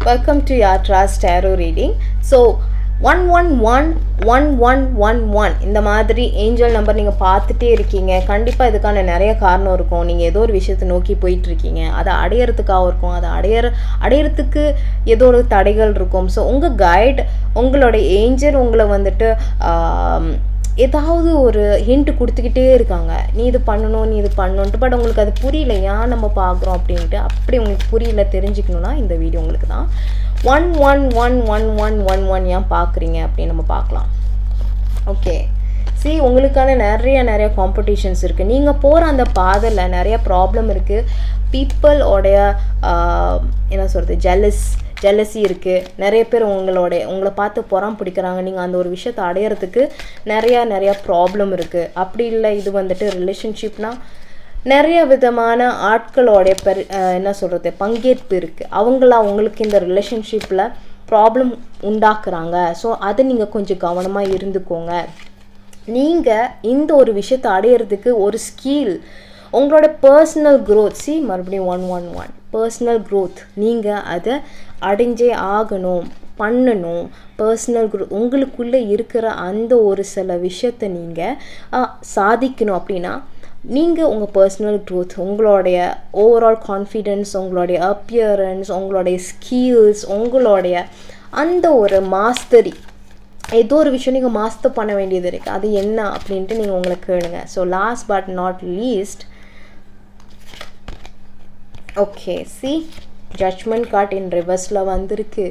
Welcome to Yatra's Tarot Reading. So 1111111 இந்த மாதிரி angel number நீங்கள் பார்த்துட்டே இருக்கீங்க. கண்டிப்பாக இதுக்கான நிறைய காரணம் இருக்கும். நீங்கள் ஏதோ ஒரு விஷயத்தை நோக்கி போயிட்டுருக்கீங்க, அதை அடையிறதுக்காக இருக்கும், அதை அடையிறதுக்கு ஏதோ ஒரு தடைகள் இருக்கும். ஸோ உங்கள் கைட், உங்களோட ஏஞ்சல் உங்களை வந்துட்டு ஏதாவது ஒரு ஹிண்ட் கொடுத்துக்கிட்டே இருக்காங்க, நீ இது பண்ணணும், நீ இது பண்ணணுன்ட்டு. பட் உங்களுக்கு அது புரியல, ஏன் நம்ம பார்க்குறோம் அப்படின்ட்டு. அப்படி உங்களுக்கு புரியல, தெரிஞ்சுக்கணுன்னா இந்த வீடியோ உங்களுக்கு தான். 1111111 ஏன் பார்க்குறீங்க அப்படின்னு நம்ம பார்க்கலாம். ஓகே, உங்களுக்கான நிறைய காம்படிஷன்ஸ் இருக்குது. நீங்கள் போகிற அந்த பாதையில் நிறைய ப்ராப்ளம் இருக்குது. பீப்புளோடைய என்ன சொல்கிறது, ஜெலசி இருக்குது. நிறைய பேர் உங்களை பார்த்து புறம் பிடிக்கிறாங்க. நீங்கள் அந்த ஒரு விஷயத்தை அடையிறதுக்கு நிறையா ப்ராப்ளம் இருக்குது. அப்படி இல்லை, இது வந்துட்டு ரிலேஷன்ஷிப்னால் நிறைய விதமான ஆட்களோடைய என்ன சொல்கிறது, பங்கேற்பு இருக்குது. அவங்களுக்கு இந்த ரிலேஷன்ஷிப்பில் ப்ராப்ளம் உண்டாக்குறாங்க. ஸோ அதை நீங்கள் கொஞ்சம் கவனமாக இருந்துக்கோங்க. நீங்கள் இந்த ஒரு விஷயத்தை அடையிறதுக்கு ஒரு ஸ்கில், உங்களோட பர்சனல் க்ரோத். மறுபடியும் 111 பர்சனல் க்ரோத். நீங்கள் அதை அடைஞ்சே ஆகணும், பண்ணணும். பர்சனல் க்ரோத், உங்களுக்குள்ளே இருக்கிற அந்த ஒரு சில விஷயத்தை நீங்கள் சாதிக்கணும். அப்படின்னா நீங்கள் உங்கள் பர்சனல் க்ரோத், உங்களுடைய ஓவரால் கான்ஃபிடென்ஸ், உங்களுடைய அப்பியரன்ஸ், உங்களுடைய ஸ்கில்ஸ், உங்களுடைய அந்த ஒரு மாஸ்டரி, ஏதோ ஒரு விஷயம் நீங்கள் மாஸ்டர் பண்ண வேண்டியது இருக்குது. அது என்ன அப்படின்ட்டு நீங்கள் உங்களுக்கு கேளுங்க. So last but not least, okay, judgement card in ரிவர்ஸில் வந்திருக்கு.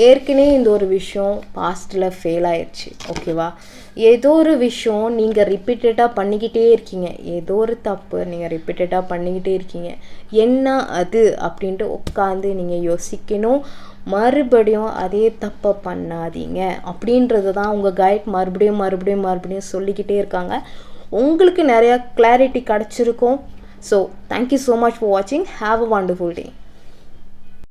ஏற்கனவே இந்த ஒரு விஷயம் பாஸ்ட்டில் ஃபெயில் ஆயிடுச்சு. ஓகேவா, ஏதோ ஒரு விஷயம் நீங்கள் ரிப்பீட்டடாக பண்ணிக்கிட்டே இருக்கீங்க, ஏதோ ஒரு தப்பு நீங்கள் ரிப்பீட்டடாக பண்ணிக்கிட்டே இருக்கீங்க. என்ன அது அப்படின்ட்டு உட்காந்து நீங்கள் யோசிக்கணும். மறுபடியும் அதே தப்பை பண்ணாதீங்க அப்படின்றது தான் உங்கள் கைட் மறுபடியும் சொல்லிக்கிட்டே இருக்காங்க. உங்களுக்கு நிறையா கிளாரிட்டி கிடச்சிருக்கும். So thank you so much for வாட்சிங். Have a wonderful day.